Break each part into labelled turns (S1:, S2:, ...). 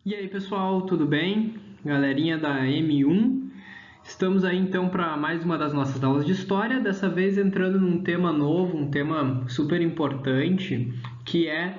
S1: E aí pessoal, tudo bem? Galerinha da M1, estamos aí então para mais uma das nossas aulas de história, dessa vez entrando num tema novo, um tema super importante, que é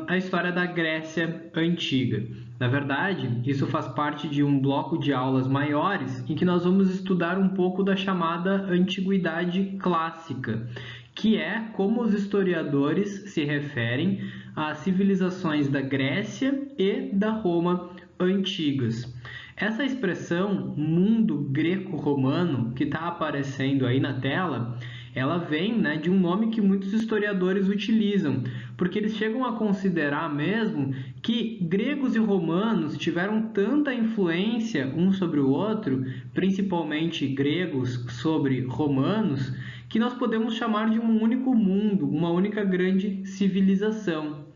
S1: a história da Grécia Antiga. Na verdade, isso faz parte de um bloco de aulas maiores em que nós vamos estudar um pouco da chamada Antiguidade Clássica, que é como os historiadores se referem às civilizações da Grécia e da Roma antigas. Essa expressão mundo greco-romano que está aparecendo aí na tela, ela vem, né, de um nome que muitos historiadores utilizam, porque eles chegam a considerar mesmo que gregos e romanos tiveram tanta influência um sobre o outro, principalmente gregos sobre romanos, que nós podemos chamar de um único mundo, uma única grande civilização.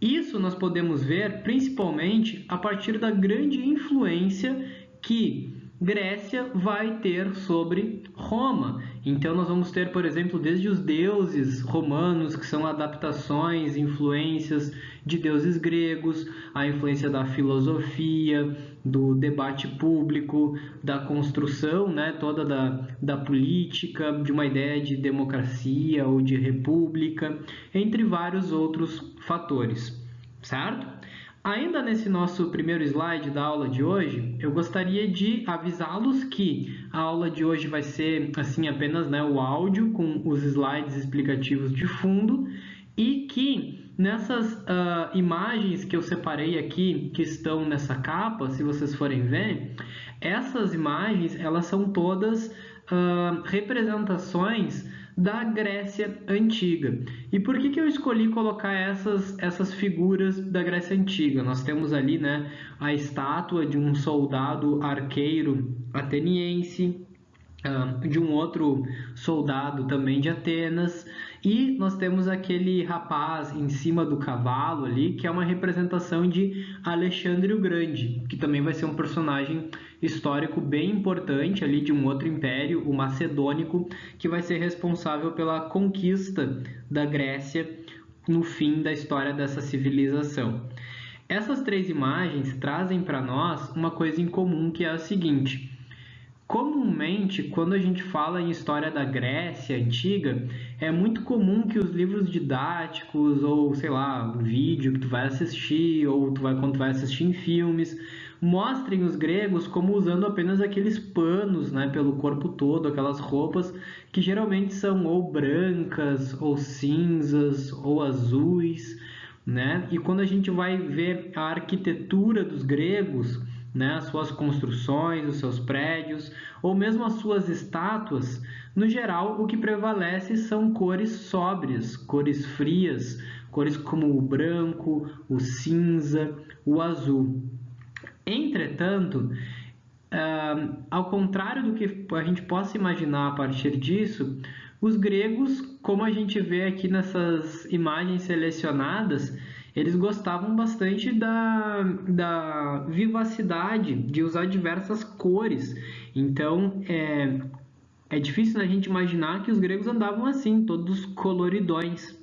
S1: Isso nós podemos ver principalmente a partir da grande influência que Grécia vai ter sobre Roma. Então nós vamos ter, por exemplo, desde os deuses romanos, que são adaptações, influências de deuses gregos, a influência da filosofia, do debate público, da construção, né, toda da política, de uma ideia de democracia ou de república, entre vários outros fatores, certo? Ainda nesse nosso primeiro slide da aula de hoje, eu gostaria de avisá-los que a aula de hoje vai ser assim apenas, né, o áudio com os slides explicativos de fundo e que nessas imagens que eu separei aqui, que estão nessa capa, se vocês forem ver, essas imagens elas são todas representações da Grécia Antiga. E por que eu escolhi colocar essas figuras da Grécia Antiga? Nós temos ali, né, a estátua de um soldado arqueiro ateniense, de um outro soldado também de Atenas, e nós temos aquele rapaz em cima do cavalo ali, que é uma representação de Alexandre o Grande, que também vai ser um personagem histórico bem importante ali de um outro império, o macedônico, que vai ser responsável pela conquista da Grécia no fim da história dessa civilização. Essas três imagens trazem para nós uma coisa em comum, que é a seguinte: comumente, quando a gente fala em história da Grécia Antiga, é muito comum que os livros didáticos, ou sei lá, um vídeo que tu vai assistir, ou quando tu vai assistir em filmes, mostrem os gregos como usando apenas aqueles panos, né, pelo corpo todo, aquelas roupas que geralmente são ou brancas, ou cinzas, ou azuis, né? E quando a gente vai ver a arquitetura dos gregos, né, as suas construções, os seus prédios, ou mesmo as suas estátuas, no geral o que prevalece são cores sóbrias, cores frias, cores como o branco, o cinza, o azul. Entretanto, ao contrário do que a gente possa imaginar a partir disso, os gregos, como a gente vê aqui nessas imagens selecionadas, eles gostavam bastante da vivacidade, de usar diversas cores. Então, é difícil a gente imaginar que os gregos andavam assim, todos coloridões.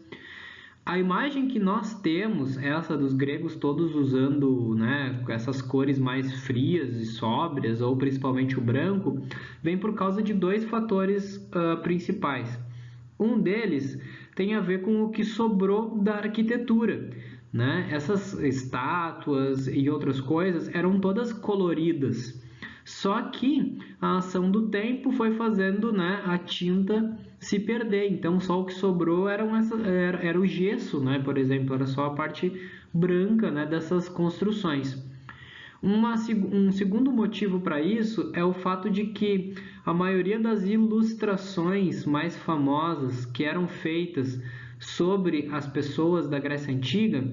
S1: A imagem que nós temos, essa dos gregos todos usando, né, essas cores mais frias e sóbrias, ou principalmente o branco, vem por causa de dois fatores principais. Um deles tem a ver com o que sobrou da arquitetura, né? Essas estátuas e outras coisas eram todas coloridas. Só que a ação do tempo foi fazendo, né, a tinta se perder. Então só o que sobrou era o gesso, né, por exemplo, era só a parte branca, né, dessas construções. Um segundo motivo para isso é o fato de que a maioria das ilustrações mais famosas que eram feitas sobre as pessoas da Grécia Antiga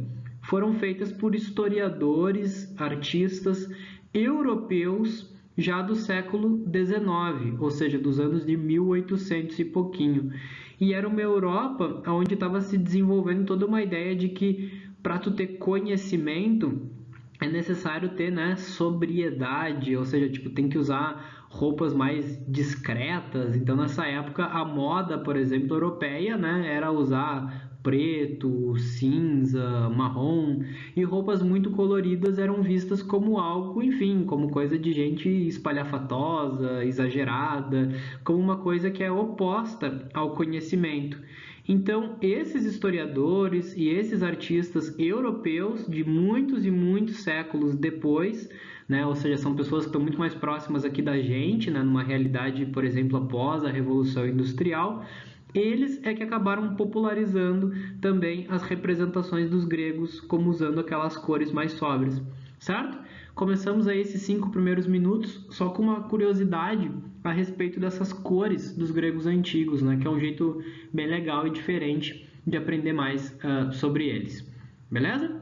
S1: foram feitas por historiadores, artistas europeus já do século XIX, ou seja, dos anos de 1800 e pouquinho. E era uma Europa onde estava se desenvolvendo toda uma ideia de que para tu ter conhecimento é necessário ter, né, sobriedade, ou seja, tipo, tem que usar roupas mais discretas. Então, nessa época, a moda, por exemplo, europeia, né, era usar preto, cinza, marrom, e roupas muito coloridas eram vistas como algo, enfim, como coisa de gente espalhafatosa, exagerada, como uma coisa que é oposta ao conhecimento. Então, esses historiadores e esses artistas europeus de muitos e muitos séculos depois, né, ou seja, são pessoas que estão muito mais próximas aqui da gente, né, numa realidade, por exemplo, após a Revolução Industrial, eles é que acabaram popularizando também as representações dos gregos, como usando aquelas cores mais sóbrias, certo? Começamos aí esses 5 primeiros minutos só com uma curiosidade a respeito dessas cores dos gregos antigos, né? Que é um jeito bem legal e diferente de aprender mais sobre eles. Beleza?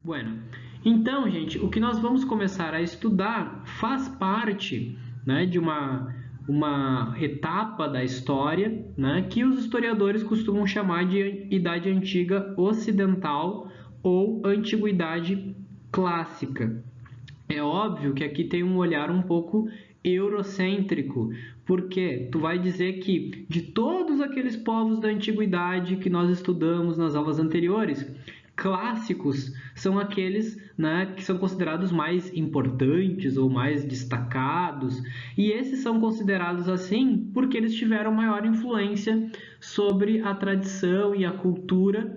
S1: Bueno, então, gente, o que nós vamos começar a estudar faz parte, né, de uma etapa da história, né, que os historiadores costumam chamar de Idade Antiga Ocidental ou Antiguidade Clássica. É óbvio que aqui tem um olhar um pouco eurocêntrico, porque tu vai dizer que de todos aqueles povos da antiguidade que nós estudamos nas aulas anteriores, clássicos são aqueles, né, que são considerados mais importantes ou mais destacados, e esses são considerados assim porque eles tiveram maior influência sobre a tradição e a cultura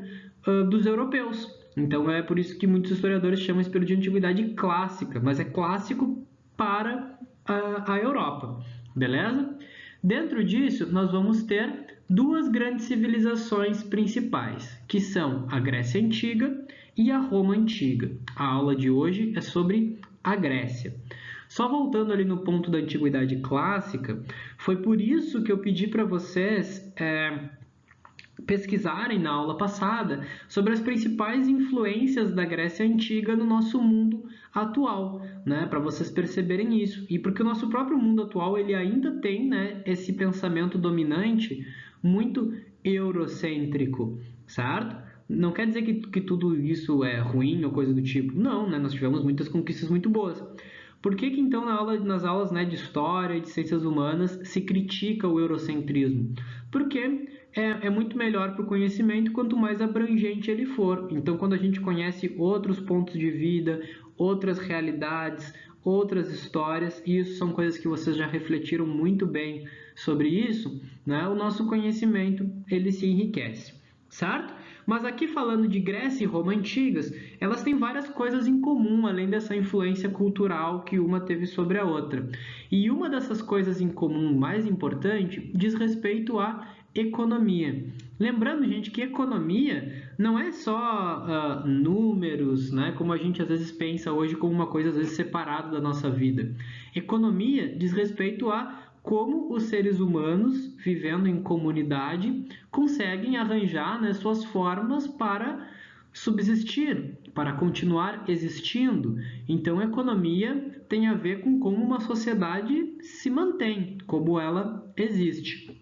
S1: dos europeus. Então é por isso que muitos historiadores chamam esse período de antiguidade clássica, mas é clássico para a Europa, beleza? Dentro disso, nós vamos ter duas grandes civilizações principais, que são a Grécia Antiga e a Roma Antiga. A aula de hoje é sobre a Grécia. Só voltando ali no ponto da Antiguidade Clássica, foi por isso que eu pedi para vocês pesquisarem na aula passada sobre as principais influências da Grécia Antiga no nosso mundo atual, né? Para vocês perceberem isso. E porque o nosso próprio mundo atual ele ainda tem, né, esse pensamento dominante muito eurocêntrico, certo? Não quer dizer que tudo isso é ruim ou coisa do tipo. Não, né? Nós tivemos muitas conquistas muito boas. Por que então nas aulas, né, de história e de ciências humanas se critica o eurocentrismo? Porque é muito melhor para o conhecimento quanto mais abrangente ele for. Então, quando a gente conhece outros pontos de vida, outras realidades, outras histórias, e isso são coisas que vocês já refletiram muito bem sobre isso, né? O nosso conhecimento ele se enriquece, certo? Mas aqui falando de Grécia e Roma antigas, elas têm várias coisas em comum, além dessa influência cultural que uma teve sobre a outra. E uma dessas coisas em comum mais importante diz respeito à economia. Lembrando, gente, que economia não é só números, né, como a gente às vezes pensa hoje como uma coisa às vezes separada da nossa vida. Economia diz respeito a como os seres humanos, vivendo em comunidade, conseguem arranjar, né, suas formas para subsistir, para continuar existindo. Então, a economia tem a ver com como uma sociedade se mantém, como ela existe.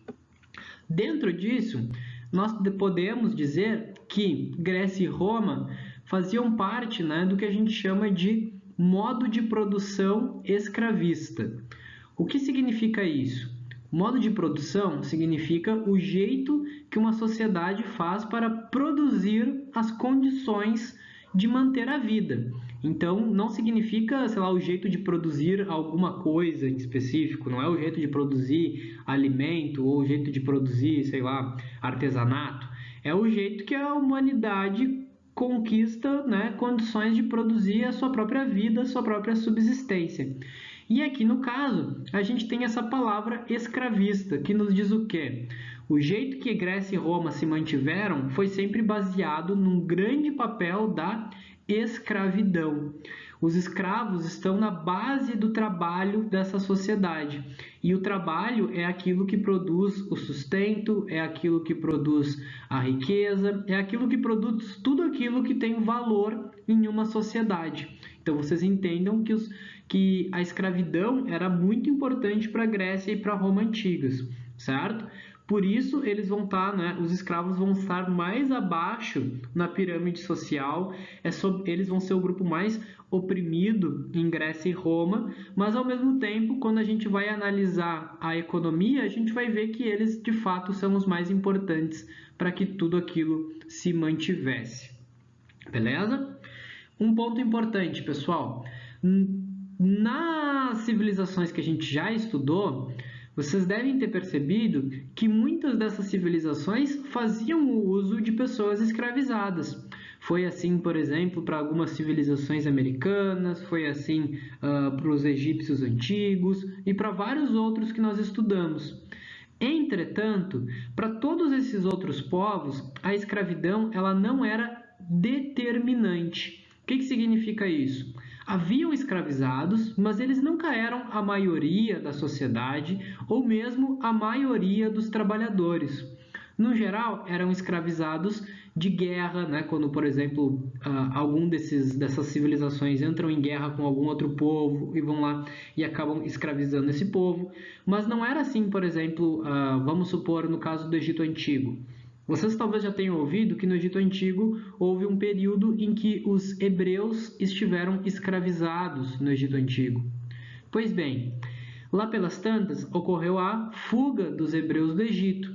S1: Dentro disso, nós podemos dizer que Grécia e Roma faziam parte, né, do que a gente chama de modo de produção escravista. O que significa isso? Modo de produção significa o jeito que uma sociedade faz para produzir as condições de manter a vida. Então, não significa, sei lá, o jeito de produzir alguma coisa em específico, não é o jeito de produzir alimento ou o jeito de produzir, sei lá, artesanato. É o jeito que a humanidade conquista, né, condições de produzir a sua própria vida, a sua própria subsistência. E aqui no caso, a gente tem essa palavra escravista, que nos diz o quê? O jeito que Grécia e Roma se mantiveram foi sempre baseado num grande papel da escravidão. Os escravos estão na base do trabalho dessa sociedade. E o trabalho é aquilo que produz o sustento, é aquilo que produz a riqueza, é aquilo que produz tudo aquilo que tem valor em uma sociedade. Então vocês entendam que a escravidão era muito importante para a Grécia e para Roma antigas, certo? Por isso, eles vão estar, né, os escravos vão estar mais abaixo na pirâmide social, eles vão ser o grupo mais oprimido em Grécia e Roma, mas ao mesmo tempo, quando a gente vai analisar a economia, a gente vai ver que eles de fato são os mais importantes para que tudo aquilo se mantivesse. Beleza? Um ponto importante, pessoal. Nas civilizações que a gente já estudou, vocês devem ter percebido que muitas dessas civilizações faziam o uso de pessoas escravizadas. Foi assim, por exemplo, para algumas civilizações americanas, foi assim para os egípcios antigos e para vários outros que nós estudamos. Entretanto, para todos esses outros povos, a escravidão ela não era determinante. O que significa isso? Haviam escravizados, mas eles nunca eram a maioria da sociedade ou mesmo a maioria dos trabalhadores. No geral, eram escravizados de guerra, né? Quando, por exemplo, algum dessas civilizações entram em guerra com algum outro povo e vão lá e acabam escravizando esse povo. Mas não era assim, por exemplo, vamos supor no caso do Egito Antigo. Vocês talvez já tenham ouvido que no Egito Antigo houve um período em que os hebreus estiveram escravizados no Egito Antigo. Pois bem, lá pelas tantas ocorreu a fuga dos hebreus do Egito.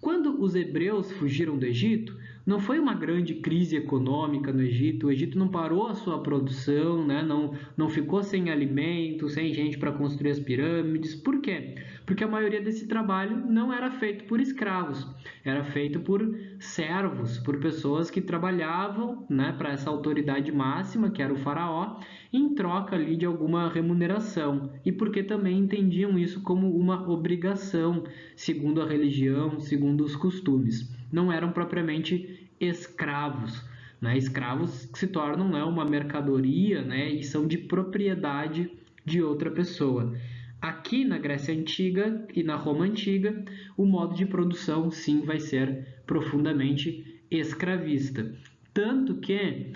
S1: Quando os hebreus fugiram do Egito, não foi uma grande crise econômica no Egito, o Egito não parou a sua produção, né? não ficou sem alimento, sem gente para construir as pirâmides. Por quê? Porque a maioria desse trabalho não era feito por escravos, era feito por servos, por pessoas que trabalhavam, né, para essa autoridade máxima, que era o faraó, em troca ali de alguma remuneração, e porque também entendiam isso como uma obrigação, segundo a religião, segundo os costumes. Não eram propriamente escravos, né? Escravos que se tornam, né, uma mercadoria, né, e são de propriedade de outra pessoa. Aqui na Grécia Antiga e na Roma Antiga, o modo de produção sim vai ser profundamente escravista. Tanto que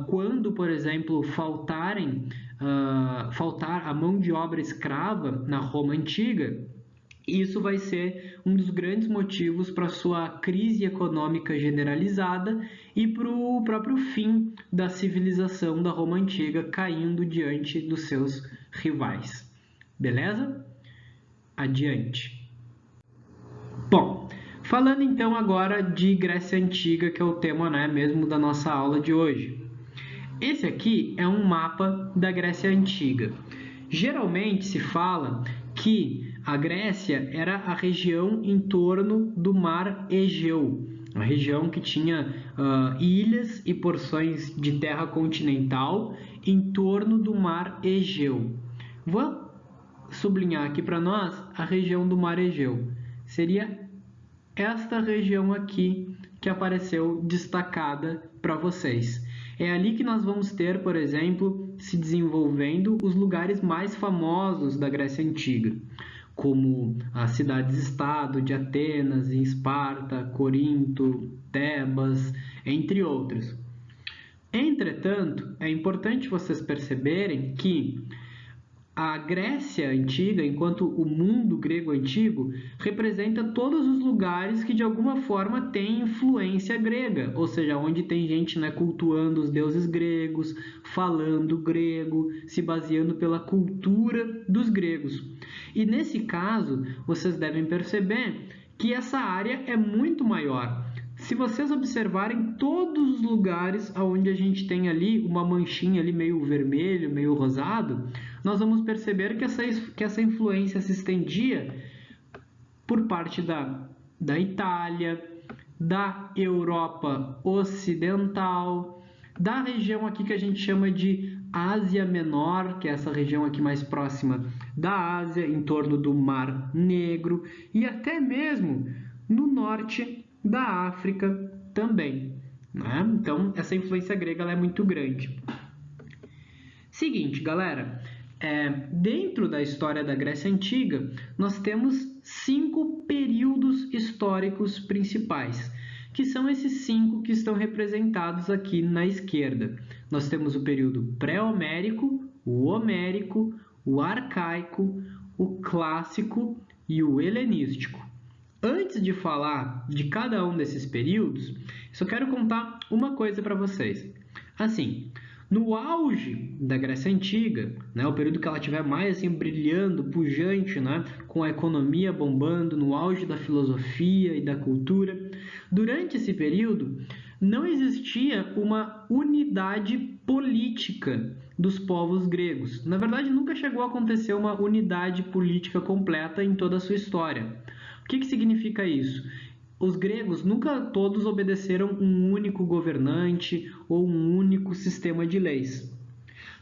S1: quando, por exemplo, faltar a mão de obra escrava na Roma Antiga, isso vai ser um dos grandes motivos para a sua crise econômica generalizada e para o próprio fim da civilização da Roma Antiga caindo diante dos seus rivais. Beleza? Adiante. Bom, falando então agora de Grécia Antiga, que é o tema, né, mesmo da nossa aula de hoje. Esse aqui é um mapa da Grécia Antiga. Geralmente se fala que a Grécia era a região em torno do mar Egeu, uma região que tinha ilhas e porções de terra continental em torno do mar Egeu. Vou sublinhar aqui para nós a região do mar Egeu. Seria esta região aqui que apareceu destacada para vocês. É ali que nós vamos ter, por exemplo, se desenvolvendo os lugares mais famosos da Grécia Antiga, como as cidades-estado de Atenas, Esparta, Corinto, Tebas, entre outros. Entretanto, é importante vocês perceberem que a Grécia Antiga, enquanto o mundo grego antigo, representa todos os lugares que de alguma forma têm influência grega, ou seja, onde tem gente, né, cultuando os deuses gregos, falando grego, se baseando pela cultura dos gregos. E nesse caso, vocês devem perceber que essa área é muito maior. Se vocês observarem todos os lugares onde a gente tem ali uma manchinha ali meio vermelho, meio rosado, nós vamos perceber que essa influência se estendia por parte da Itália, da Europa Ocidental, da região aqui que a gente chama de Ásia Menor, que é essa região aqui mais próxima da Ásia, em torno do Mar Negro, e até mesmo no norte da África também, né? Então, essa influência grega ela é muito grande. Seguinte, galera, dentro da história da Grécia Antiga, nós temos 5 períodos históricos principais, que são esses 5 que estão representados aqui na esquerda. Nós temos o período pré-homérico, o homérico, o arcaico, o clássico e o helenístico. Antes de falar de cada um desses períodos, só quero contar uma coisa para vocês. Assim, no auge da Grécia Antiga, né, o período que ela estiver mais assim, brilhando, pujante, né, com a economia bombando, no auge da filosofia e da cultura, durante esse período não existia uma unidade política dos povos gregos. Na verdade, nunca chegou a acontecer uma unidade política completa em toda a sua história. O que significa isso? Os gregos nunca todos obedeceram um único governante ou um único sistema de leis.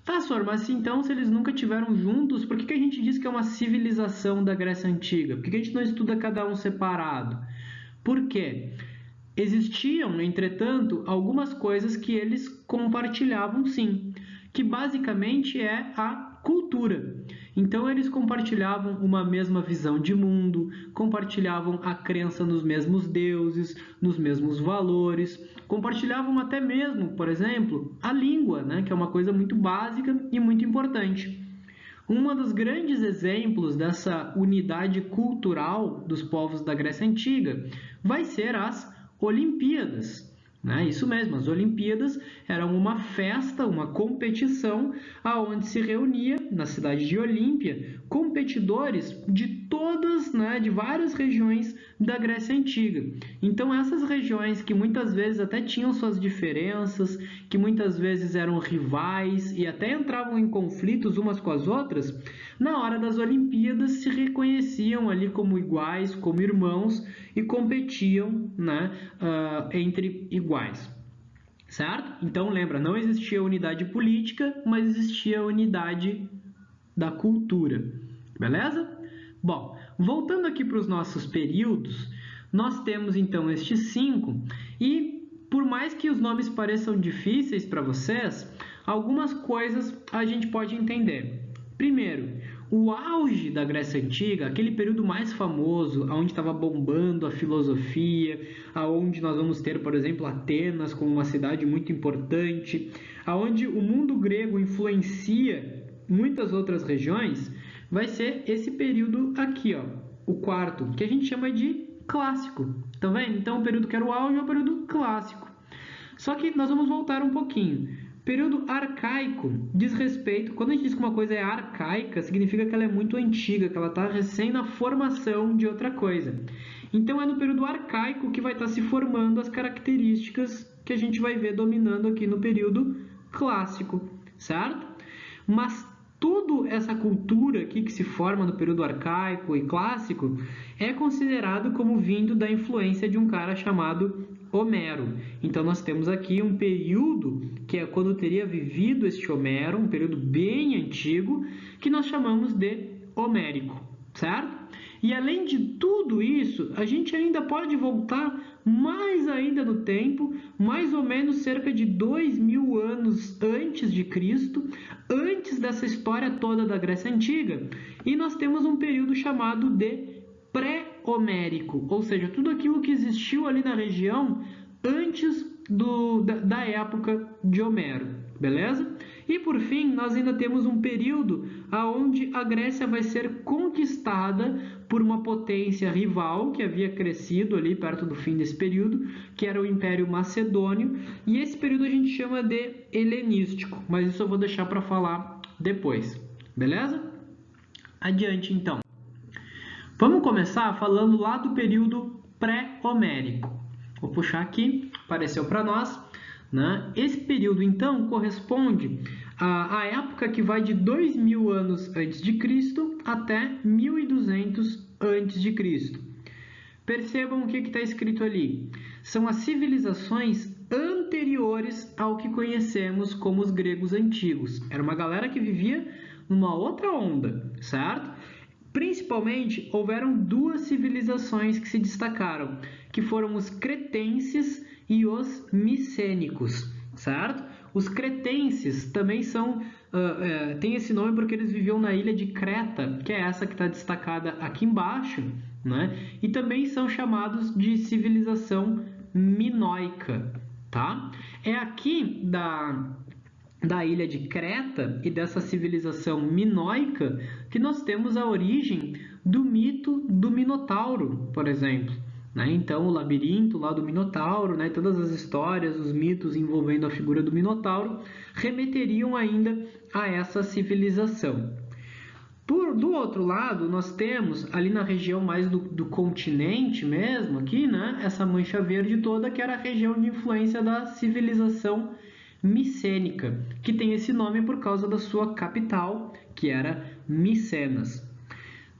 S1: Tá, Sor, mas assim, então, se eles nunca tiveram juntos, por que a gente diz que é uma civilização da Grécia Antiga? Por que a gente não estuda cada um separado? Por quê? Existiam, entretanto, algumas coisas que eles compartilhavam sim, que basicamente é a cultura. Então eles compartilhavam uma mesma visão de mundo, compartilhavam a crença nos mesmos deuses, nos mesmos valores, compartilhavam até mesmo, por exemplo, a língua, né, que é uma coisa muito básica e muito importante. Um dos grandes exemplos dessa unidade cultural dos povos da Grécia Antiga vai ser as Olimpíadas. Né? Isso mesmo, as Olimpíadas eram uma festa, uma competição, aonde se reunia na cidade de Olímpia competidores de todas, né, de várias regiões da Grécia Antiga. Então essas regiões que muitas vezes até tinham suas diferenças, que muitas vezes eram rivais e até entravam em conflitos umas com as outras, na hora das Olimpíadas se reconheciam ali como iguais, como irmãos e competiam, né, entre iguais. Certo? Então lembra, não existia unidade política, mas existia unidade da cultura. Beleza? Bom, voltando aqui para os nossos períodos, nós temos então estes 5 e por mais que os nomes pareçam difíceis para vocês, algumas coisas a gente pode entender. Primeiro, o auge da Grécia Antiga, aquele período mais famoso, onde estava bombando a filosofia, aonde nós vamos ter, por exemplo, Atenas como uma cidade muito importante, aonde o mundo grego influencia muitas outras regiões, vai ser esse período aqui, ó, o quarto, que a gente chama de clássico. Tá vendo? Então, o período que era o auge é o período clássico. Só que nós vamos voltar um pouquinho. Período arcaico diz respeito, quando a gente diz que uma coisa é arcaica, significa que ela é muito antiga, que ela está recém na formação de outra coisa. Então é no período arcaico que vai estar se formando as características que a gente vai ver dominando aqui no período clássico, certo? Mas toda essa cultura aqui que se forma no período arcaico e clássico é considerado como vindo da influência de um cara chamado Homero. Então nós temos aqui um período que é quando teria vivido este Homero, um período bem antigo, que nós chamamos de homérico, certo? E além de tudo isso, a gente ainda pode voltar mais ainda no tempo, mais ou menos cerca de 2000 anos antes de Cristo, antes dessa história toda da Grécia Antiga, e nós temos um período chamado de pré-homérico, ou seja, tudo aquilo que existiu ali na região antes da época de Homero, beleza? E por fim, nós ainda temos um período onde a Grécia vai ser conquistada por uma potência rival que havia crescido ali perto do fim desse período, que era o Império Macedônio, e esse período a gente chama de helenístico, mas isso eu vou deixar para falar depois, beleza? Adiante então. Vamos começar falando lá do período pré-homérico. Vou puxar aqui, apareceu para nós. Né? Esse período, então, corresponde à época que vai de 2000 anos antes de Cristo até 1200 antes de Cristo. Percebam o que está escrito ali. São as civilizações anteriores ao que conhecemos como os gregos antigos. Era uma galera que vivia numa outra onda, certo? Principalmente, houveram duas civilizações que se destacaram, que foram os cretenses e os micênicos, certo? Os cretenses também têm esse nome porque eles viviam na ilha de Creta, que é essa que está destacada aqui embaixo, né? E também são chamados de civilização minoica, tá? É aqui da ilha de Creta e dessa civilização minoica que nós temos a origem do mito do Minotauro, por exemplo. Né? Então, o labirinto lá do Minotauro, né? Todas as histórias, os mitos envolvendo a figura do Minotauro, remeteriam ainda a essa civilização. Do outro lado, nós temos ali na região mais do continente mesmo, aqui, né? Essa mancha verde toda, que era a região de influência da civilização micênica, que tem esse nome por causa da sua capital, que era Micenas.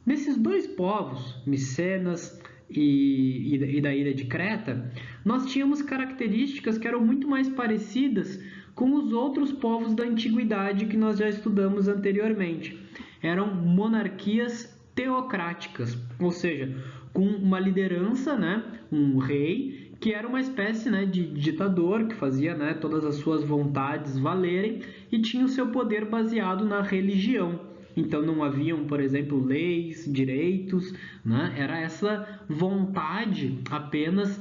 S1: Nesses dois povos, Micenas e da ilha de Creta, nós tínhamos características que eram muito mais parecidas com os outros povos da antiguidade que nós já estudamos anteriormente. Eram monarquias teocráticas, ou seja, com uma liderança, né, um rei, que era uma espécie, né, de ditador que fazia, né, todas as suas vontades valerem e tinha o seu poder baseado na religião. Então não haviam, por exemplo, leis, direitos, né? Era essa vontade apenas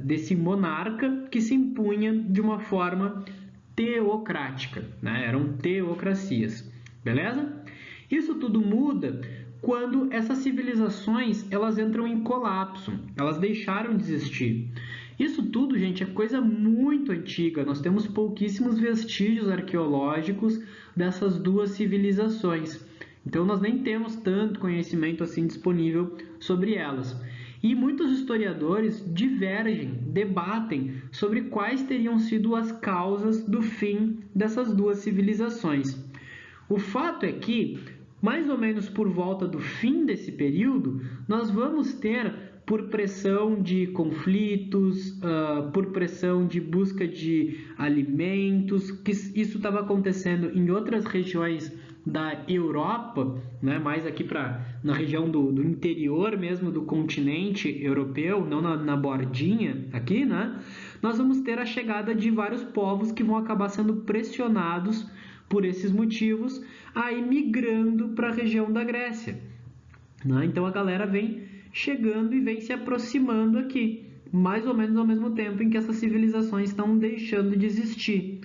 S1: desse monarca que se impunha de uma forma teocrática, né? Eram teocracias, beleza? Isso tudo muda quando essas civilizações elas entram em colapso, elas deixaram de existir. Isso tudo, gente, é coisa muito antiga. Nós temos pouquíssimos vestígios arqueológicos dessas duas civilizações. Então, nós nem temos tanto conhecimento assim disponível sobre elas. E muitos historiadores divergem, debatem sobre quais teriam sido as causas do fim dessas duas civilizações. O fato é que, mais ou menos por volta do fim desse período, nós vamos ter, por pressão de conflitos, por pressão de busca de alimentos, que isso estava acontecendo em outras regiões da Europa, né, mais aqui na região do interior mesmo do continente europeu, não na bordinha aqui, né, nós vamos ter a chegada de vários povos que vão acabar sendo pressionados por esses motivos a ir migrando para a região da Grécia. Né? Então a galera vem chegando e vem se aproximando aqui, mais ou menos ao mesmo tempo em que essas civilizações estão deixando de existir.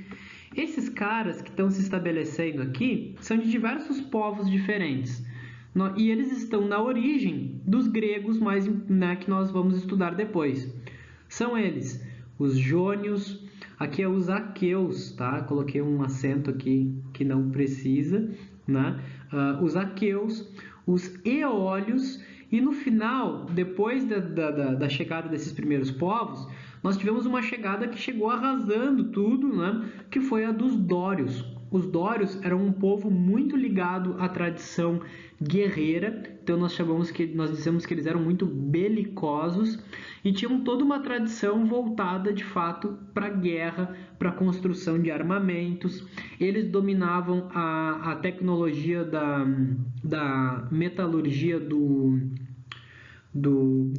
S1: Esses caras que estão se estabelecendo aqui são de diversos povos diferentes, e eles estão na origem dos gregos, né, que nós vamos estudar depois. São eles os jônios, aqui é os aqueus, tá? Coloquei um acento aqui que não precisa, né? Os aqueus, os eólios. E no final, depois da chegada desses primeiros povos, nós tivemos uma chegada que chegou arrasando tudo, né? Que foi a dos dórios. Os dórios eram um povo muito ligado à tradição guerreira, então nós dizemos que eles eram muito belicosos e tinham toda uma tradição voltada de fato para a guerra, para a construção de armamentos. Eles dominavam a tecnologia da metalurgia do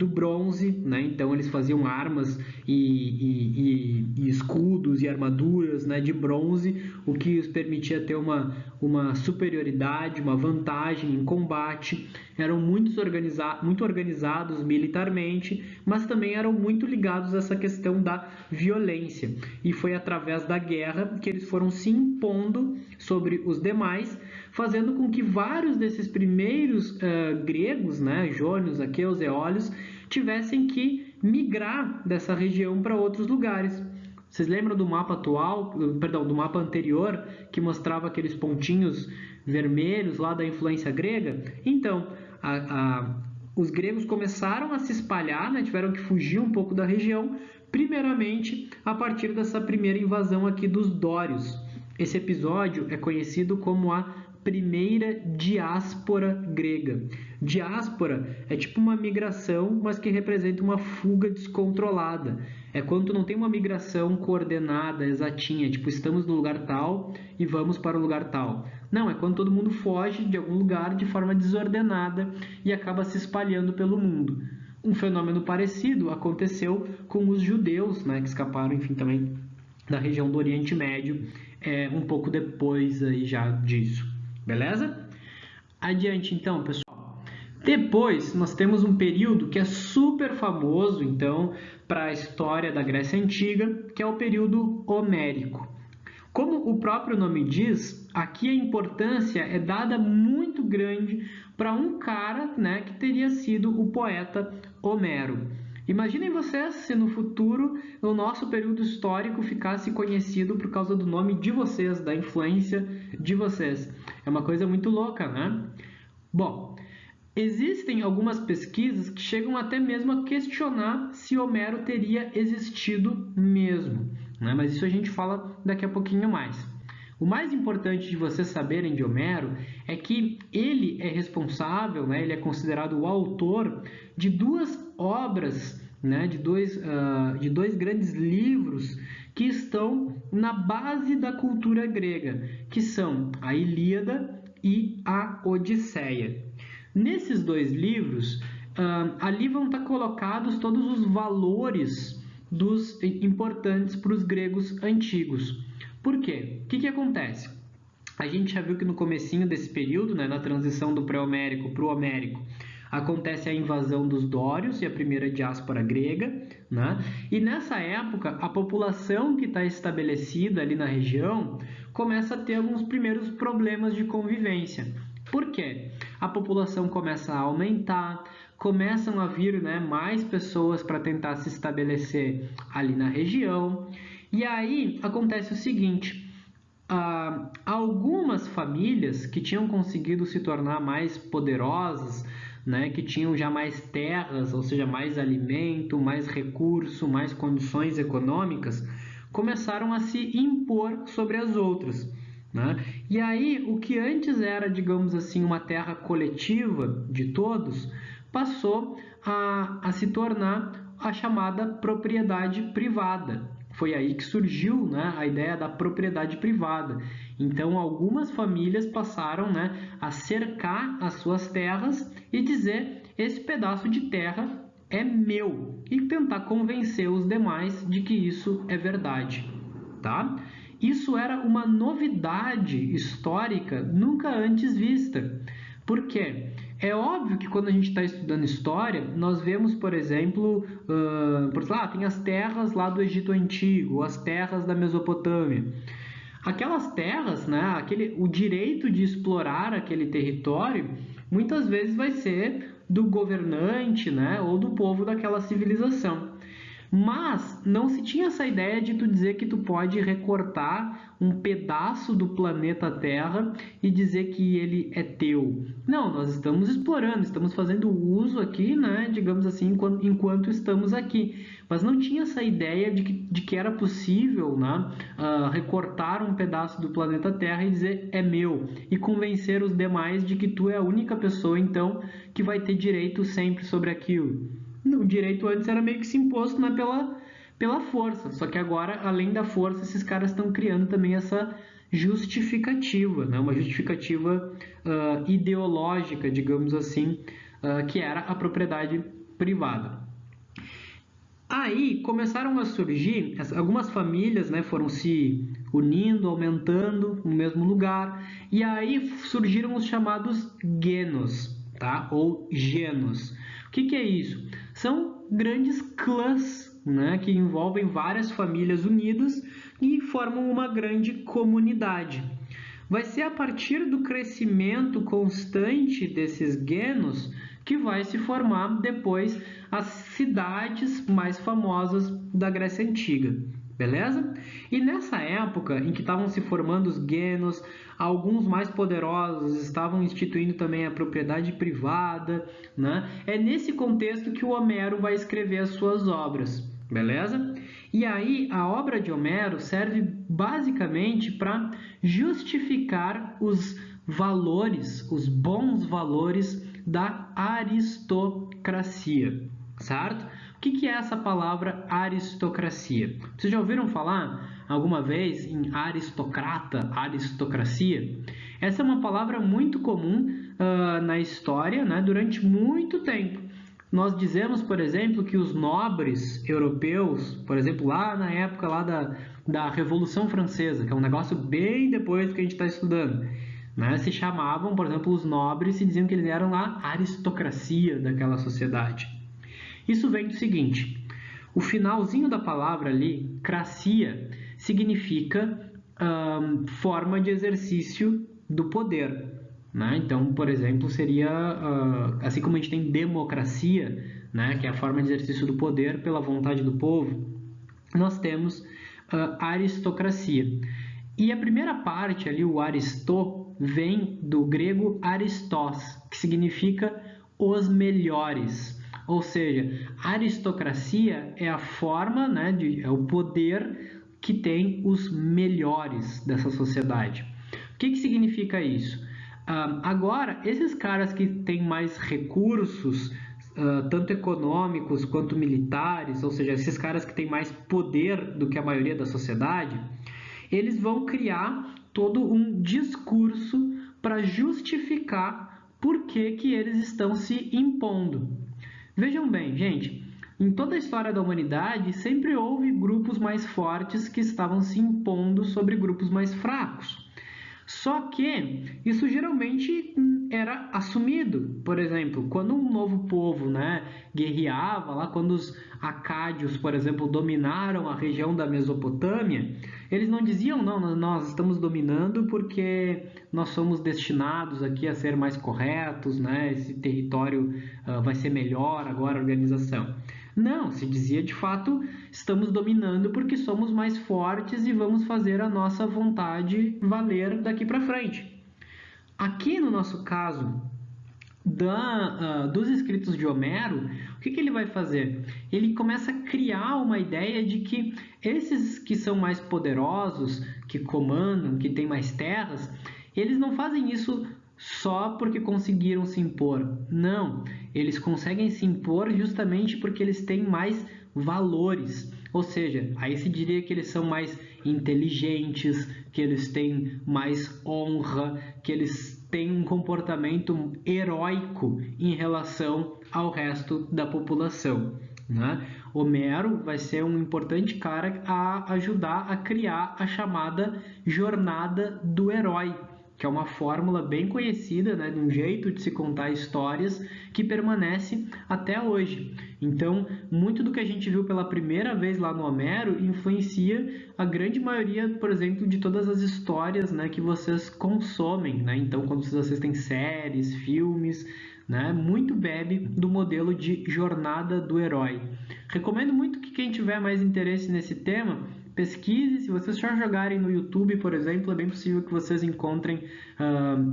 S1: bronze, né? Então eles faziam armas e escudos e armaduras, né, de bronze, o que os permitia ter uma superioridade, uma vantagem em combate. Eram muito organizados militarmente, mas também eram muito ligados a essa questão da violência. E foi através da guerra que eles foram se impondo sobre os demais, fazendo com que vários desses primeiros gregos, né, jônios, aqueus, eólios, tivessem que migrar dessa região para outros lugares. Vocês lembram do mapa do mapa anterior, que mostrava aqueles pontinhos vermelhos lá da influência grega? Então, os gregos começaram a se espalhar, né, tiveram que fugir um pouco da região, primeiramente a partir dessa primeira invasão aqui dos dórios. Esse episódio é conhecido como a primeira diáspora grega. Diáspora é tipo uma migração, mas que representa uma fuga descontrolada. É quando tu não tem uma migração coordenada, exatinha, tipo, estamos no lugar tal e vamos para o lugar tal. Não, é quando todo mundo foge de algum lugar de forma desordenada e acaba se espalhando pelo mundo. Um fenômeno parecido aconteceu com os judeus, né, que escaparam, enfim, também da região do Oriente Médio, um pouco depois aí já disso. Beleza? Adiante então, pessoal. Depois nós temos um período que é super famoso, então, para a história da Grécia Antiga, que é o período homérico. Como o próprio nome diz, aqui a importância é dada muito grande para um cara, né, que teria sido o poeta Homero. Imaginem vocês se no futuro o nosso período histórico ficasse conhecido por causa do nome de vocês, da influência de vocês. É uma coisa muito louca, né? Bom, existem algumas pesquisas que chegam até mesmo a questionar se Homero teria existido mesmo, né? Mas isso a gente fala daqui a pouquinho mais. O mais importante de vocês saberem de Homero é que ele é responsável, né? Ele é considerado o autor de duas obras, né? De dois grandes livros que estão na base da cultura grega, que são a Ilíada e a Odisseia. Nesses dois livros, ali vão estar colocados todos os valores importantes para os gregos antigos. Por quê? O que acontece? A gente já viu que no comecinho desse período, né, na transição do pré-homérico para o homérico, acontece a invasão dos dórios e a primeira diáspora grega, né? E nessa época, a população que está estabelecida ali na região começa a ter alguns primeiros problemas de convivência. Por quê? A população começa a aumentar, começam a vir, né, mais pessoas para tentar se estabelecer ali na região. E aí acontece o seguinte: algumas famílias que tinham conseguido se tornar mais poderosas, né, que tinham já mais terras, ou seja, mais alimento, mais recurso, mais condições econômicas, começaram a se impor sobre as outras, né? E aí, o que antes era, digamos assim, uma terra coletiva de todos, passou a se tornar a chamada propriedade privada. Foi aí que surgiu, né, a ideia da propriedade privada. Então, algumas famílias passaram, né, a cercar as suas terras e dizer: esse pedaço de terra é meu, e tentar convencer os demais de que isso é verdade, tá? Isso era uma novidade histórica nunca antes vista. Por quê? É óbvio que quando a gente está estudando história, nós vemos, por exemplo, tem as terras lá do Egito Antigo, as terras da Mesopotâmia. Aquelas terras, né, o direito de explorar aquele território, muitas vezes vai ser do governante, né, ou do povo daquela civilização. Mas não se tinha essa ideia de tu dizer que tu pode recortar um pedaço do planeta Terra e dizer que ele é teu. Não, nós estamos explorando, estamos fazendo uso aqui, né, digamos assim, enquanto estamos aqui. Mas não tinha essa ideia de que era possível, né, recortar um pedaço do planeta Terra e dizer é meu, e convencer os demais de que tu é a única pessoa, então, que vai ter direito sempre sobre aquilo. O direito antes era meio que se imposto, né, pela força, só que agora, além da força, esses caras estão criando também essa justificativa, né, uma justificativa ideológica, digamos assim, que era a propriedade privada. Aí começaram a surgir, algumas famílias, né, foram se unindo, aumentando no mesmo lugar, e aí surgiram os chamados genos, tá? Ou genos. O que é isso? São grandes clãs, né, que envolvem várias famílias unidas e formam uma grande comunidade. Vai ser a partir do crescimento constante desses genos que vai se formar depois as cidades mais famosas da Grécia Antiga. Beleza? E nessa época em que estavam se formando os genos, alguns mais poderosos estavam instituindo também a propriedade privada, né? É nesse contexto que o Homero vai escrever as suas obras, beleza? E aí a obra de Homero serve basicamente para justificar os valores, os bons valores da aristocracia, certo? O que é essa palavra aristocracia? Vocês já ouviram falar alguma vez em aristocrata, aristocracia? Essa é uma palavra muito comum na história, né, durante muito tempo. Nós dizemos, por exemplo, que os nobres europeus, por exemplo, lá na época lá da Revolução Francesa, que é um negócio bem depois do que a gente está estudando, né, se chamavam, por exemplo, os nobres e diziam que eles eram a aristocracia daquela sociedade. Isso vem do seguinte: o finalzinho da palavra ali, cracia, significa forma de exercício do poder. Né? Então, por exemplo, seria, assim como a gente tem democracia, né, que é a forma de exercício do poder pela vontade do povo, nós temos aristocracia. E a primeira parte ali, o aristó, vem do grego aristós, que significa os melhores. Ou seja, a aristocracia é a forma, né, é o poder que tem os melhores dessa sociedade. O que significa isso? Agora, esses caras que têm mais recursos, tanto econômicos quanto militares, ou seja, esses caras que têm mais poder do que a maioria da sociedade, eles vão criar todo um discurso para justificar por que eles estão se impondo. Vejam bem, gente, em toda a história da humanidade sempre houve grupos mais fortes que estavam se impondo sobre grupos mais fracos. Só que isso geralmente era assumido. Por exemplo, quando um novo povo, né, guerreava, lá quando os acádios, por exemplo, dominaram a região da Mesopotâmia, eles não diziam, não, nós estamos dominando porque nós somos destinados aqui a ser mais corretos, né, esse território vai ser melhor agora a organização. Não, se dizia de fato, estamos dominando porque somos mais fortes e vamos fazer a nossa vontade valer daqui para frente. Aqui no nosso caso dos escritos de Homero, o que ele vai fazer? Ele começa a criar uma ideia de que esses que são mais poderosos, que comandam, que têm mais terras, eles não fazem isso só porque conseguiram se impor. Não, eles conseguem se impor justamente porque eles têm mais valores. Ou seja, aí se diria que eles são mais inteligentes, que eles têm mais honra, que eles têm um comportamento heróico em relação ao resto da população. Né? Homero vai ser um importante cara a ajudar a criar a chamada jornada do herói, que é uma fórmula bem conhecida, né, de um jeito de se contar histórias que permanece até hoje. Então, muito do que a gente viu pela primeira vez lá no Homero influencia a grande maioria, por exemplo, de todas as histórias, né, que vocês consomem. Né? Então, quando vocês assistem séries, filmes, né, muito bebe do modelo de jornada do herói. Recomendo muito que quem tiver mais interesse nesse tema pesquise. Se vocês só jogarem no YouTube, por exemplo, é bem possível que vocês encontrem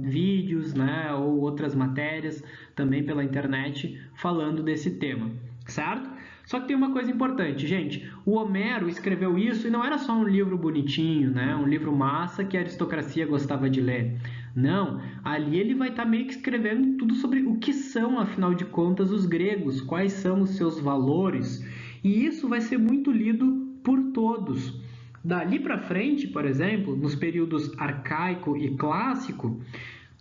S1: vídeos, né, ou outras matérias também pela internet falando desse tema, certo? Só que tem uma coisa importante, gente. O Homero escreveu isso e não era só um livro bonitinho, né, um livro massa que a aristocracia gostava de ler. Não, ali ele vai estar meio que escrevendo tudo sobre o que são, afinal de contas, os gregos, quais são os seus valores, e isso vai ser muito lido por todos. Dali para frente, por exemplo, nos períodos arcaico e clássico,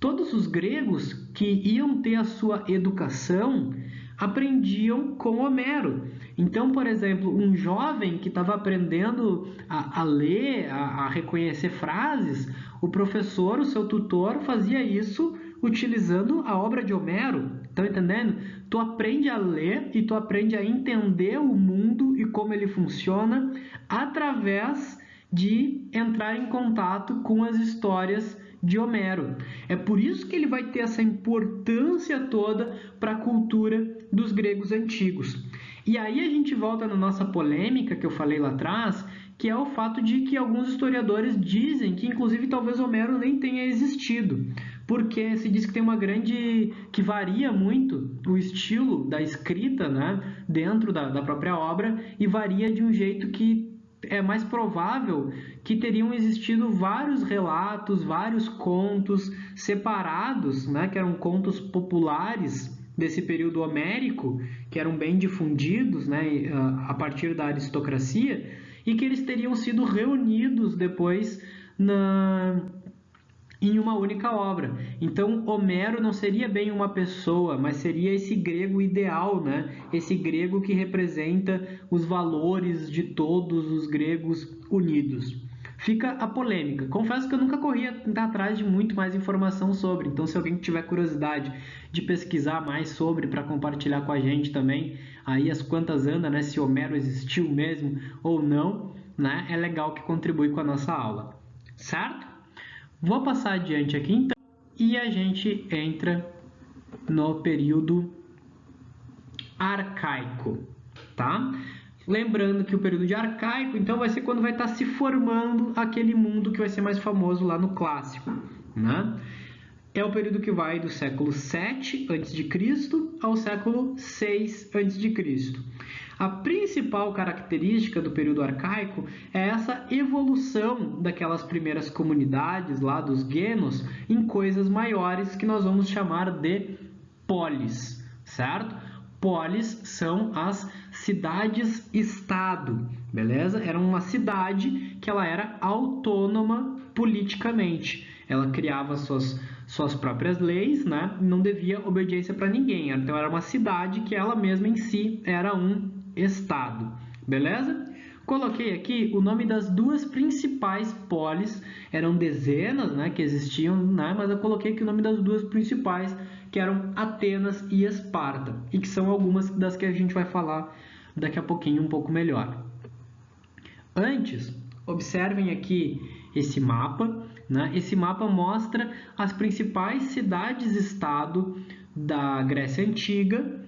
S1: todos os gregos que iam ter a sua educação aprendiam com Homero. Então, por exemplo, um jovem que estava aprendendo a ler, a reconhecer frases, o professor, o seu tutor, fazia isso utilizando a obra de Homero. Estão entendendo? Tu aprende a ler e tu aprende a entender o mundo e como ele funciona através de entrar em contato com as histórias de Homero. É por isso que ele vai ter essa importância toda para a cultura dos gregos antigos. E aí a gente volta na nossa polêmica que eu falei lá atrás, que é o fato de que alguns historiadores dizem que inclusive talvez Homero nem tenha existido, porque se diz que tem uma grande, que varia muito o estilo da escrita, né, dentro da própria obra, e varia de um jeito que é mais provável que teriam existido vários relatos, vários contos separados, né, que eram contos populares desse período homérico, que eram bem difundidos, né, a partir da aristocracia, e que eles teriam sido reunidos depois em uma única obra. Então, Homero não seria bem uma pessoa, mas seria esse grego ideal, né? Esse grego que representa os valores de todos os gregos unidos. Fica a polêmica. Confesso que eu nunca corri atrás de muito mais informação sobre, então se alguém tiver curiosidade de pesquisar mais sobre para compartilhar com a gente também, aí as quantas anda, né? Se Homero existiu mesmo ou não, né? É legal que contribui com a nossa aula. certo? Vou passar adiante aqui então e a gente entra no período arcaico, tá? Lembrando que o período de arcaico, então, vai ser quando vai estar se formando aquele mundo que vai ser mais famoso lá no clássico, né? É o período que vai do século 7 a.C. ao século 6 a.C. A principal característica do período arcaico é essa evolução daquelas primeiras comunidades lá dos Genos em coisas maiores que nós vamos chamar de polis, certo? Polis são as cidades-estado, beleza? Era uma cidade que ela era autônoma politicamente. Ela criava suas próprias leis, né? Não devia obediência para ninguém. Então era uma cidade que ela mesma em si era um estado, beleza? Coloquei aqui o nome das duas principais polis, eram dezenas, né, que existiam, né, mas eu coloquei aqui o nome das duas principais, que eram Atenas e Esparta, e que são algumas das que a gente vai falar daqui a pouquinho um pouco melhor. Antes, observem aqui esse mapa, né? Esse mapa mostra as principais cidades-estado da Grécia Antiga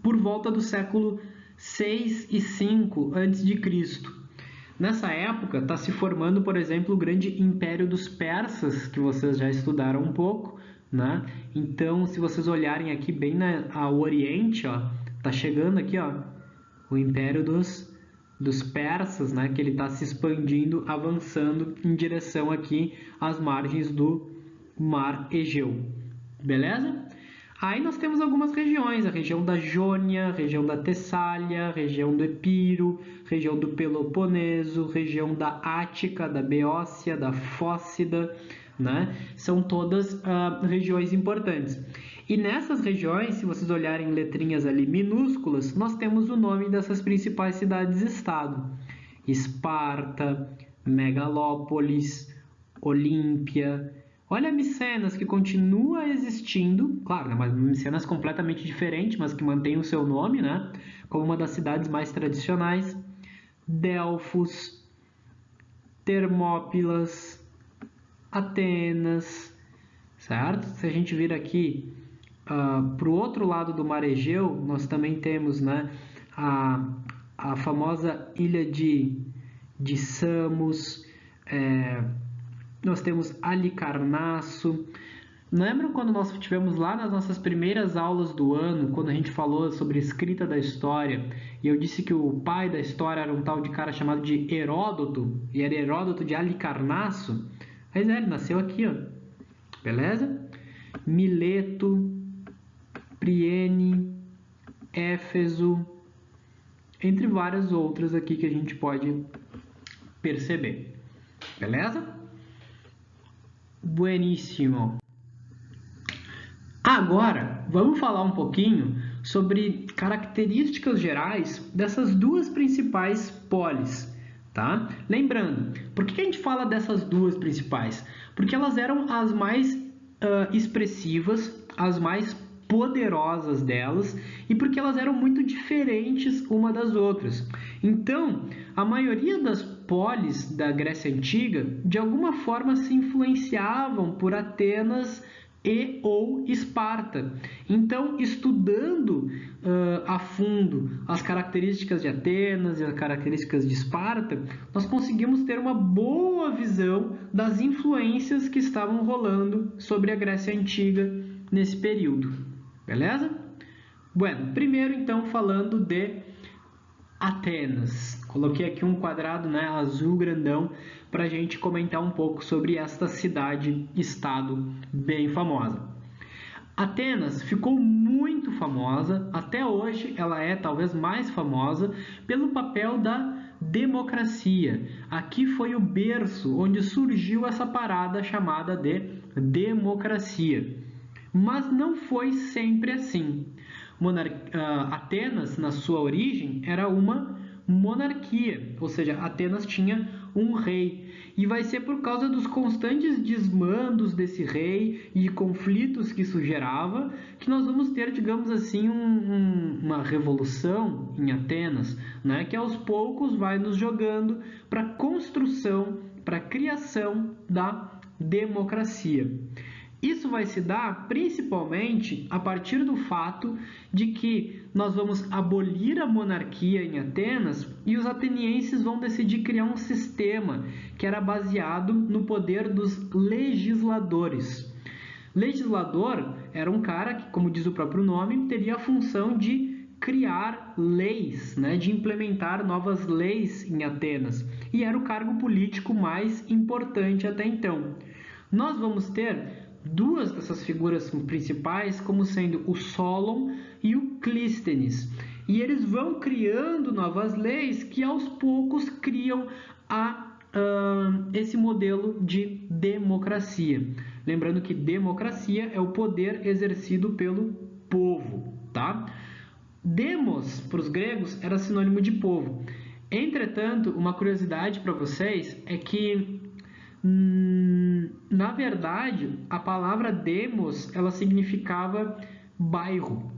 S1: por volta do século 6 e 5 a.C. Nessa época está se formando, por exemplo, o grande Império dos Persas, que vocês já estudaram um pouco, né? Então, se vocês olharem aqui bem ao Oriente, ó, tá chegando aqui, ó, o Império dos Persas, né? Que ele está se expandindo, avançando em direção aqui às margens do Mar Egeu, beleza? Aí nós temos algumas regiões, a região da Jônia, a região da Tessália, a região do Epiro, região do Peloponeso, região da Ática, da Beócia, da Fócida, né? São todas regiões importantes. E nessas regiões, se vocês olharem letrinhas ali minúsculas, nós temos o nome dessas principais cidades-estado. Esparta, Megalópolis, Olímpia. Olha Micenas, que continua existindo, claro, né, mas Micenas completamente diferente, mas que mantém o seu nome, né, como uma das cidades mais tradicionais. Delfos, Termópilas, Atenas, certo? Se a gente vir aqui para o outro lado do Mar Egeu, nós também temos, né, a famosa ilha de Samos, nós temos Halicarnasso. Lembram quando nós tivemos lá nas nossas primeiras aulas do ano, quando a gente falou sobre escrita da história, e eu disse que o pai da história era um tal de cara chamado de Heródoto, e era Heródoto de Halicarnasso? Mas ele nasceu aqui, ó. Beleza? Mileto, Priene, Éfeso, entre várias outras aqui que a gente pode perceber. Beleza? Bueníssimo. Agora, vamos falar um pouquinho sobre características gerais dessas duas principais polis, tá? Lembrando, por que a gente fala dessas duas principais? Porque elas eram as mais expressivas, as mais poderosas delas e porque elas eram muito diferentes uma das outras. Então, a maioria das polis da Grécia Antiga, de alguma forma, se influenciavam por Atenas e ou Esparta. Então, estudando a fundo as características de Atenas e as características de Esparta, nós conseguimos ter uma boa visão das influências que estavam rolando sobre a Grécia Antiga nesse período. Beleza? Bueno, primeiro então falando de Atenas. Coloquei aqui um quadrado, né, azul grandão para a gente comentar um pouco sobre esta cidade-estado bem famosa. Atenas ficou muito famosa, até hoje ela é talvez mais famosa pelo papel da democracia. Aqui foi o berço onde surgiu essa parada chamada de democracia. Mas não foi sempre assim. Atenas, na sua origem, era uma monarquia, ou seja, Atenas tinha um rei. E vai ser por causa dos constantes desmandos desse rei e conflitos que isso gerava que nós vamos ter, digamos assim, uma revolução em Atenas, né? Que aos poucos vai nos jogando para a construção, para a criação da democracia. Isso vai se dar principalmente a partir do fato de que nós vamos abolir a monarquia em Atenas e os atenienses vão decidir criar um sistema que era baseado no poder dos legisladores. Legislador era um cara que, como diz o próprio nome, teria a função de criar leis, né, de implementar novas leis em Atenas, e era o cargo político mais importante até então. Nós vamos ter duas dessas figuras principais como sendo o Solon e o Clístenes. E eles vão criando novas leis que aos poucos criam esse modelo de democracia. Lembrando que democracia é o poder exercido pelo povo, tá? Demos, para os gregos, era sinônimo de povo. Entretanto, uma curiosidade para vocês é que na verdade, a palavra demos, ela significava bairro,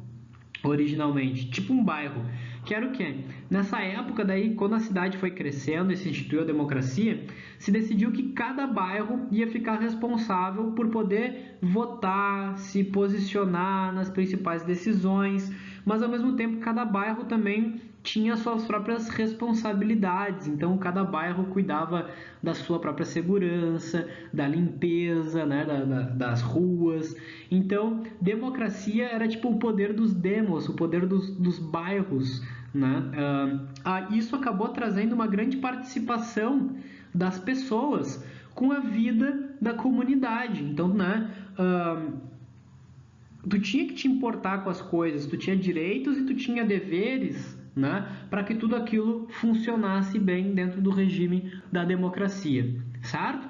S1: originalmente, tipo um bairro, que era o quê? Nessa época daí, quando a cidade foi crescendo e se instituiu a democracia, se decidiu que cada bairro ia ficar responsável por poder votar, se posicionar nas principais decisões, mas ao mesmo tempo cada bairro também tinha suas próprias responsabilidades, então cada bairro cuidava da sua própria segurança, da limpeza, né, das ruas. Então, democracia era tipo o poder dos demos, o poder dos bairros, né? Isso acabou trazendo uma grande participação das pessoas com a vida da comunidade. Então, né, tu tinha que te importar com as coisas, tu tinha direitos e tu tinha deveres, né, para que tudo aquilo funcionasse bem dentro do regime da democracia, certo?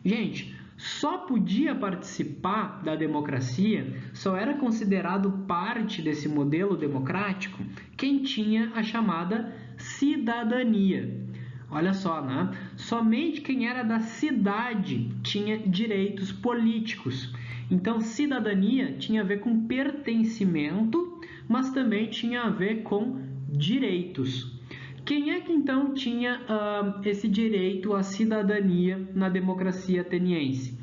S1: Gente, só podia participar da democracia, só era considerado parte desse modelo democrático quem tinha a chamada cidadania. Olha só, né? Somente quem era da cidade tinha direitos políticos. Então, cidadania tinha a ver com pertencimento, mas também tinha a ver com direitos. Quem é que então tinha esse direito à cidadania na democracia ateniense?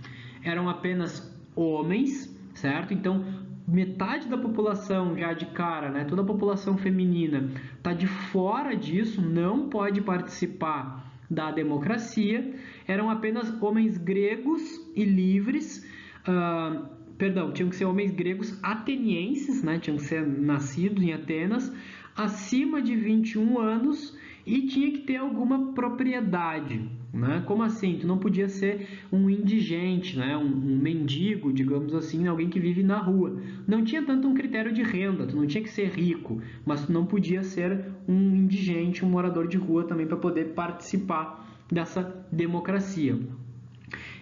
S1: Eram apenas homens, certo? Então, metade da população já de cara, né? Toda a população feminina está de fora disso, não pode participar da democracia. Eram apenas homens gregos e livres, tinham que ser homens gregos atenienses, né? Tinham que ser nascidos em Atenas, acima de 21 anos e tinha que ter alguma propriedade, né? Como assim? Tu não podia ser um indigente, né? Um mendigo, digamos assim, alguém que vive na rua. Não tinha tanto um critério de renda, tu não tinha que ser rico, mas tu não podia ser um indigente, um morador de rua também para poder participar dessa democracia.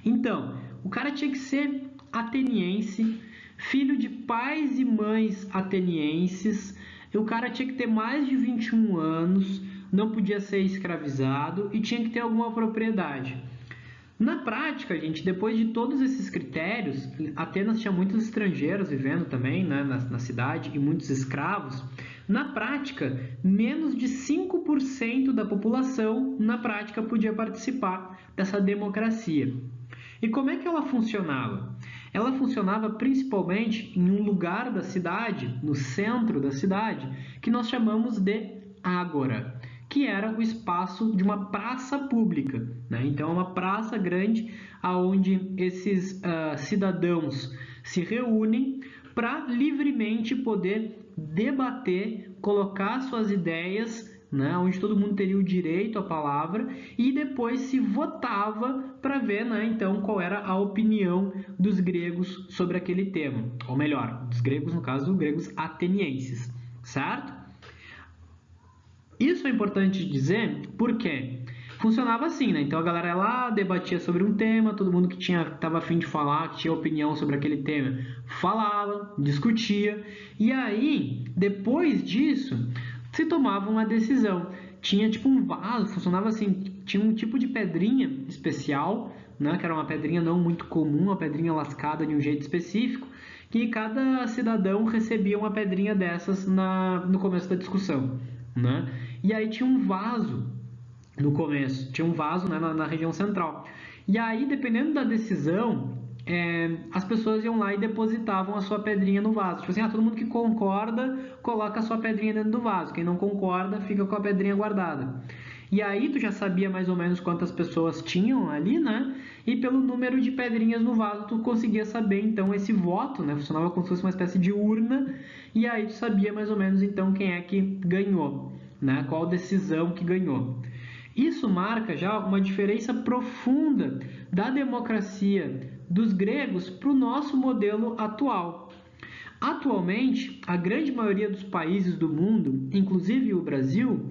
S1: Então, o cara tinha que ser ateniense, filho de pais e mães atenienses. O cara tinha que ter mais de 21 anos, não podia ser escravizado e tinha que ter alguma propriedade. Na prática, gente, depois de todos esses critérios, Atenas tinha muitos estrangeiros vivendo também, né, na cidade e muitos escravos. Na prática, menos de 5% da população, na prática, podia participar dessa democracia. E como é que ela funcionava? Ela funcionava principalmente em um lugar da cidade, no centro da cidade, que nós chamamos de ágora, que era o espaço de uma praça pública, né? Então, uma praça grande onde esses cidadãos se reúnem para livremente poder debater, colocar suas ideias, né, onde todo mundo teria o direito à palavra e depois se votava para ver, né, então, qual era a opinião dos gregos sobre aquele tema, ou melhor, dos gregos, no caso, gregos atenienses, certo? Isso é importante dizer porque funcionava assim, né? Então a galera lá debatia sobre um tema, todo mundo que estava a fim de falar, que tinha opinião sobre aquele tema, falava, discutia, e aí, depois disso, se tomava uma decisão. Tinha tipo um vaso, funcionava assim, tinha um tipo de pedrinha especial, né, que era uma pedrinha não muito comum, uma pedrinha lascada de um jeito específico, que cada cidadão recebia uma pedrinha dessas no começo da discussão, né? E aí tinha um vaso no começo, tinha um vaso, né, na região central. E aí, dependendo da decisão, as pessoas iam lá e depositavam a sua pedrinha no vaso. Tipo assim, todo mundo que concorda coloca a sua pedrinha dentro do vaso. Quem não concorda fica com a pedrinha guardada. E aí tu já sabia mais ou menos quantas pessoas tinham ali, né? E pelo número de pedrinhas no vaso tu conseguia saber então esse voto, né? Funcionava como se fosse uma espécie de urna. E aí tu sabia mais ou menos então quem é que ganhou, né? Qual decisão que ganhou. Isso marca já uma diferença profunda da democracia dos gregos para o nosso modelo atual. Atualmente, a grande maioria dos países do mundo, inclusive o Brasil,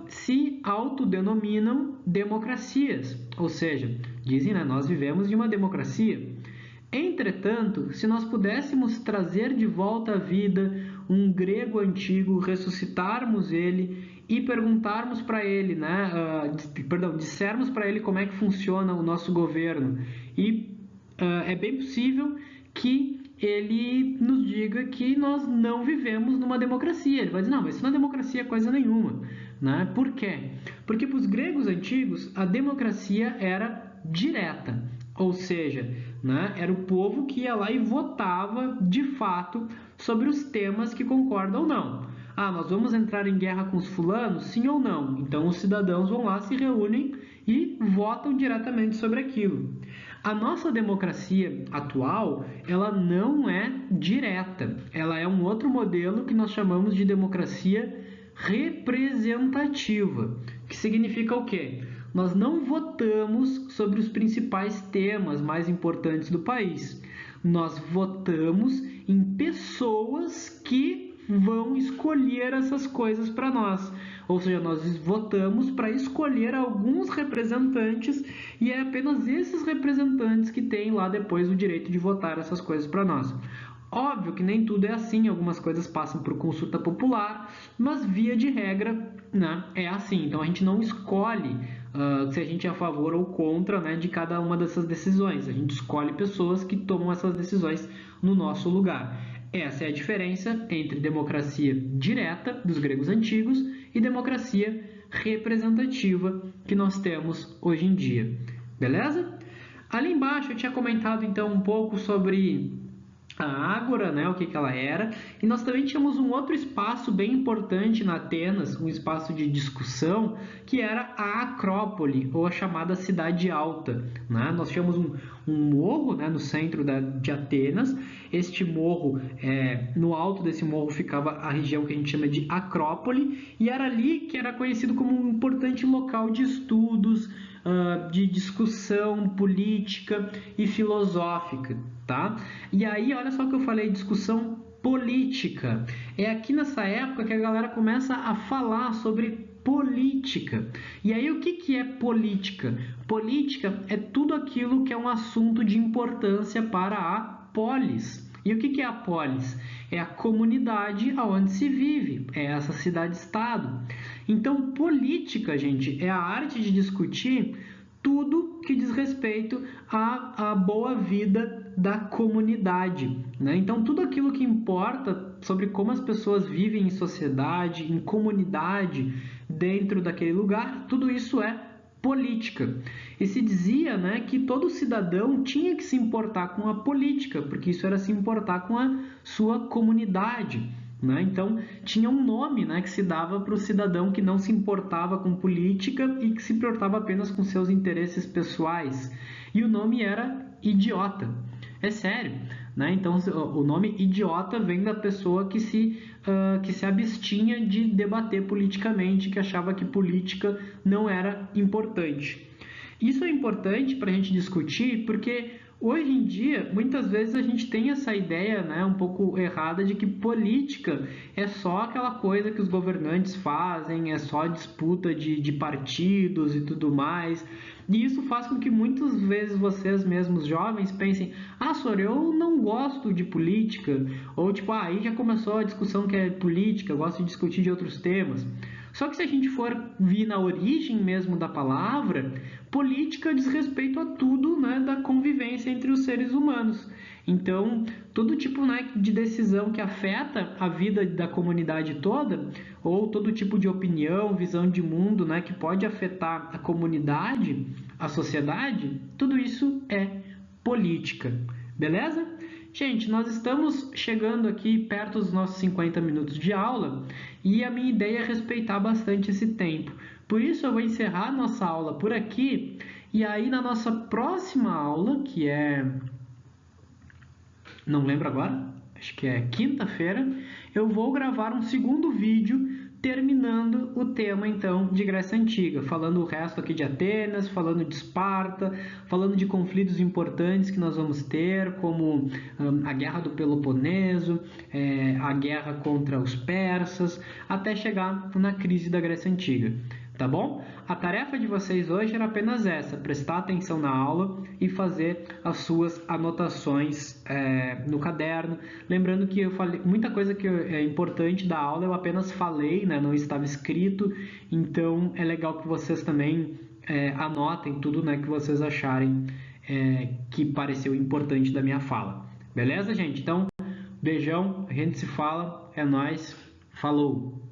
S1: se autodenominam democracias, ou seja, dizem, né, nós vivemos de uma democracia. Entretanto, se nós pudéssemos trazer de volta à vida um grego antigo, ressuscitarmos ele e perguntarmos para ele, né, dissermos para ele como é que funciona o nosso governo, e é bem possível que ele nos diga que nós não vivemos numa democracia. Ele vai dizer, não, mas isso não é democracia coisa nenhuma, né? Por quê? Porque para os gregos antigos a democracia era direta, ou seja, né, era o povo que ia lá e votava de fato sobre os temas que concordam ou não. Nós vamos entrar em guerra com os fulanos, sim ou não? Então os cidadãos vão lá, se reúnem e votam diretamente sobre aquilo. A nossa democracia atual, ela não é direta. Ela é um outro modelo que nós chamamos de democracia representativa, que significa o quê? Nós não votamos sobre os principais temas mais importantes do país. Nós votamos em pessoas que vão escolher essas coisas para nós. Ou seja, nós votamos para escolher alguns representantes e é apenas esses representantes que têm lá depois o direito de votar essas coisas para nós. Óbvio que nem tudo é assim, algumas coisas passam por consulta popular, mas via de regra, né, é assim. Então a gente não escolhe se a gente é a favor ou contra, né, de cada uma dessas decisões. A gente escolhe pessoas que tomam essas decisões no nosso lugar. Essa é a diferença entre democracia direta dos gregos antigos e democracia representativa que nós temos hoje em dia. Beleza? Ali embaixo eu tinha comentado então um pouco sobre a Ágora, né, o que ela era, e nós também tínhamos um outro espaço bem importante na Atenas, um espaço de discussão, que era a Acrópole, ou a chamada Cidade Alta, né? Nós tínhamos um morro, né, no centro de Atenas. Este morro, no alto desse morro ficava a região que a gente chama de Acrópole, e era ali que era conhecido como um importante local de estudos, de discussão política e filosófica, tá? E aí, olha só que eu falei, discussão política. É aqui nessa época que a galera começa a falar sobre política. E aí, o que é política? Política é tudo aquilo que é um assunto de importância para a polis. E o que é a polis? É a comunidade onde se vive, é essa cidade-estado. Então, política, gente, é a arte de discutir tudo que diz respeito à boa vida da comunidade, né? Então, tudo aquilo que importa sobre como as pessoas vivem em sociedade, em comunidade, dentro daquele lugar, tudo isso é política. E se dizia, né, que todo cidadão tinha que se importar com a política, porque isso era se importar com a sua comunidade, né? Então, tinha um nome, né, que se dava para o cidadão que não se importava com política e que se importava apenas com seus interesses pessoais. E o nome era idiota. É sério, né? Então, o nome idiota vem da pessoa que se abstinha de debater politicamente, que achava que política não era importante. Isso é importante para a gente discutir porque hoje em dia, muitas vezes a gente tem essa ideia, né, um pouco errada de que política é só aquela coisa que os governantes fazem, é só disputa de partidos e tudo mais. E isso faz com que muitas vezes vocês mesmos jovens pensem, Sor, eu não gosto de política, ou tipo, aí já começou a discussão que é política, eu gosto de discutir de outros temas. Só que se a gente for vir na origem mesmo da palavra, política diz respeito a tudo, né, da convivência entre os seres humanos. Então, todo tipo, né, de decisão que afeta a vida da comunidade toda, ou todo tipo de opinião, visão de mundo, né, que pode afetar a comunidade, a sociedade, tudo isso é política. Beleza? Gente, nós estamos chegando aqui perto dos nossos 50 minutos de aula e a minha ideia é respeitar bastante esse tempo. Por isso eu vou encerrar a nossa aula por aqui e aí na nossa próxima aula, que é... não lembro agora, acho que é quinta-feira, eu vou gravar um segundo vídeo terminando o tema, então, de Grécia Antiga, falando o resto aqui de Atenas, falando de Esparta, falando de conflitos importantes que nós vamos ter, como a Guerra do Peloponeso, a guerra contra os persas, até chegar na crise da Grécia Antiga. Tá bom? A tarefa de vocês hoje era apenas essa, prestar atenção na aula e fazer as suas anotações no caderno. Lembrando que eu falei muita coisa que é importante da aula, eu apenas falei, né? Não estava escrito, então é legal que vocês também anotem tudo, né, que vocês acharem que pareceu importante da minha fala. Beleza, gente? Então, beijão, a gente se fala, é nóis, falou!